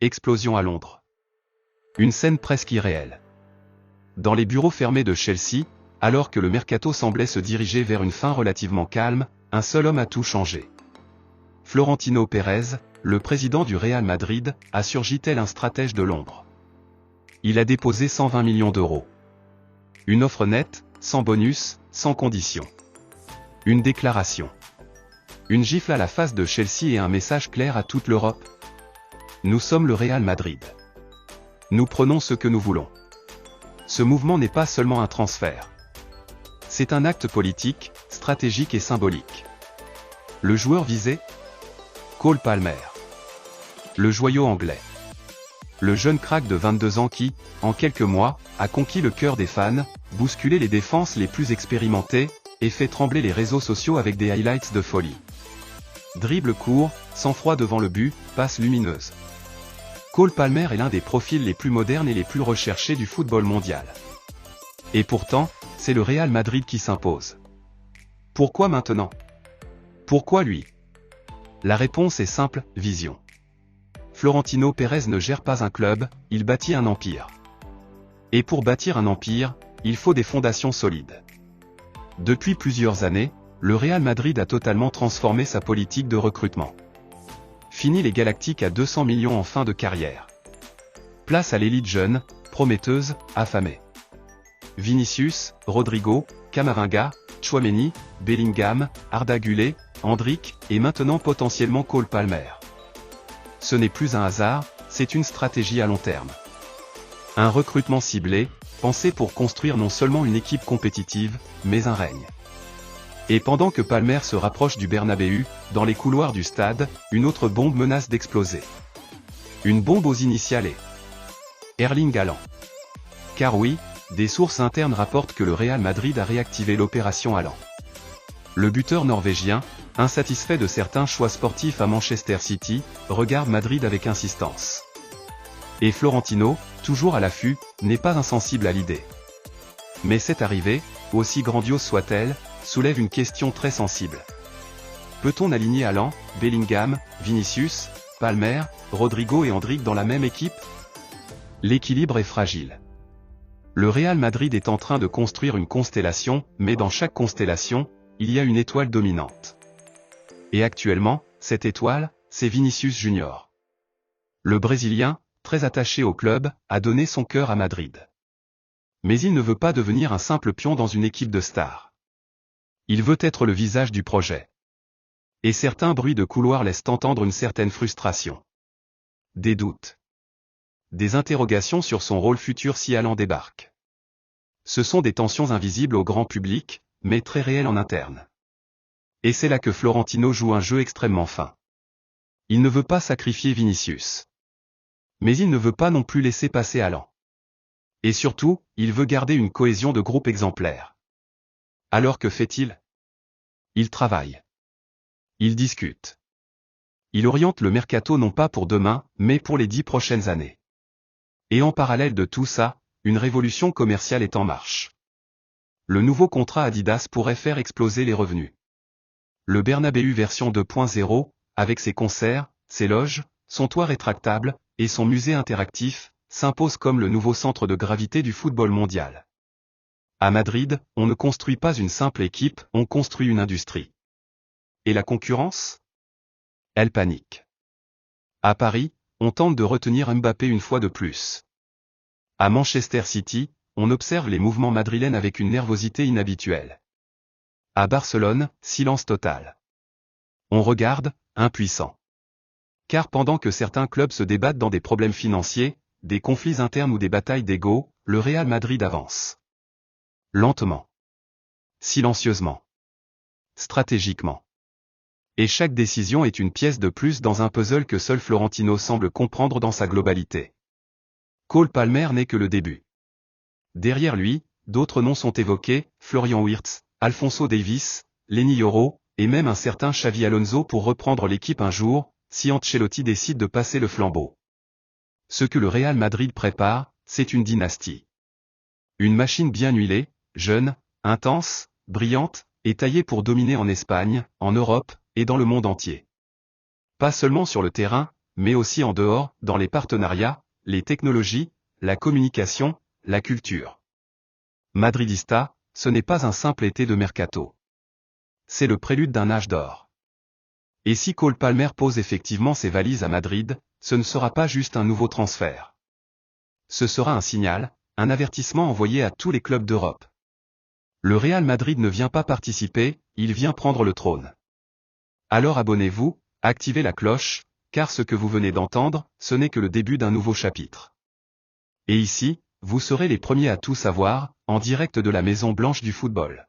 Explosion à Londres. Une scène presque irréelle. Dans les bureaux fermés de Chelsea, alors que le mercato semblait se diriger vers une fin relativement calme, un seul homme a tout changé. Florentino Pérez, le président du Real Madrid, a surgi tel un stratège de l'ombre. Il a déposé 120 millions d'euros. Une offre nette, sans bonus, sans condition. Une déclaration. Une gifle à la face de Chelsea et un message clair à toute l'Europe. Nous sommes le Real Madrid. Nous prenons ce que nous voulons. Ce mouvement n'est pas seulement un transfert. C'est un acte politique, stratégique et symbolique. Le joueur visé ? Cole Palmer. Le joyau anglais. Le jeune crack de 22 ans qui, en quelques mois, a conquis le cœur des fans, bousculé les défenses les plus expérimentées, et fait trembler les réseaux sociaux avec des highlights de folie. Dribble court, sang-froid devant le but, passe lumineuse. Cole Palmer est l'un des profils les plus modernes et les plus recherchés du football mondial. Et pourtant, c'est le Real Madrid qui s'impose. Pourquoi maintenant ? Pourquoi lui ? La réponse est simple, vision. Florentino Pérez ne gère pas un club, il bâtit un empire. Et pour bâtir un empire, il faut des fondations solides. Depuis plusieurs années, le Real Madrid a totalement transformé sa politique de recrutement. Fini les Galactiques à 200 millions en fin de carrière. Place à l'élite jeune, prometteuse, affamée. Vinicius, Rodrigo, Camavinga, Tchouaméni, Bellingham, Arda Güler, Endrick, et maintenant potentiellement Cole Palmer. Ce n'est plus un hasard, c'est une stratégie à long terme. Un recrutement ciblé, pensé pour construire non seulement une équipe compétitive, mais un règne. Et pendant que Palmer se rapproche du Bernabéu, dans les couloirs du stade, une autre bombe menace d'exploser. Une bombe aux initiales et Erling Haaland. Car oui, des sources internes rapportent que le Real Madrid a réactivé l'opération Haaland. Le buteur norvégien, insatisfait de certains choix sportifs à Manchester City, regarde Madrid avec insistance. Et Florentino, toujours à l'affût, n'est pas insensible à l'idée. Mais cette arrivée, aussi grandiose soit-elle, soulève une question très sensible. Peut-on aligner Haaland, Bellingham, Vinicius, Palmer, Rodrigo et Endrick dans la même équipe ? L'équilibre est fragile. Le Real Madrid est en train de construire une constellation, mais dans chaque constellation, il y a une étoile dominante. Et actuellement, cette étoile, c'est Vinicius Junior. Le Brésilien, très attaché au club, a donné son cœur à Madrid. Mais il ne veut pas devenir un simple pion dans une équipe de stars. Il veut être le visage du projet. Et certains bruits de couloir laissent entendre une certaine frustration. Des doutes. Des interrogations sur son rôle futur si Haaland débarque. Ce sont des tensions invisibles au grand public, mais très réelles en interne. Et c'est là que Florentino joue un jeu extrêmement fin. Il ne veut pas sacrifier Vinicius. Mais il ne veut pas non plus laisser passer Haaland. Et surtout, il veut garder une cohésion de groupe exemplaire. Alors que fait-il ? Il travaille. Il discute. Il oriente le mercato non pas pour demain, mais pour les 10 prochaines années. Et en parallèle de tout ça, une révolution commerciale est en marche. Le nouveau contrat Adidas pourrait faire exploser les revenus. Le Bernabéu version 2.0, avec ses concerts, ses loges, son toit rétractable, et son musée interactif, s'impose comme le nouveau centre de gravité du football mondial. À Madrid, on ne construit pas une simple équipe, on construit une industrie. Et la concurrence ? Elle panique. À Paris, on tente de retenir Mbappé une fois de plus. À Manchester City, on observe les mouvements madrilènes avec une nervosité inhabituelle. À Barcelone, silence total. On regarde, impuissant. Car pendant que certains clubs se débattent dans des problèmes financiers, des conflits internes ou des batailles d'ego, le Real Madrid avance. Lentement. Silencieusement. Stratégiquement. Et chaque décision est une pièce de plus dans un puzzle que seul Florentino semble comprendre dans sa globalité. Cole Palmer n'est que le début. Derrière lui, d'autres noms sont évoqués, Florian Wirtz, Alphonso Davies, Lenny Yoro, et même un certain Xavi Alonso pour reprendre l'équipe un jour, si Ancelotti décide de passer le flambeau. Ce que le Real Madrid prépare, c'est une dynastie. Une machine bien huilée, jeune, intense, brillante, et taillée pour dominer en Espagne, en Europe, et dans le monde entier. Pas seulement sur le terrain, mais aussi en dehors, dans les partenariats, les technologies, la communication, la culture. Madridista, ce n'est pas un simple été de mercato. C'est le prélude d'un âge d'or. Et si Cole Palmer pose effectivement ses valises à Madrid, ce ne sera pas juste un nouveau transfert. Ce sera un signal, un avertissement envoyé à tous les clubs d'Europe. Le Real Madrid ne vient pas participer, il vient prendre le trône. Alors abonnez-vous, activez la cloche, car ce que vous venez d'entendre, ce n'est que le début d'un nouveau chapitre. Et ici, vous serez les premiers à tout savoir, en direct de la Maison Blanche du football.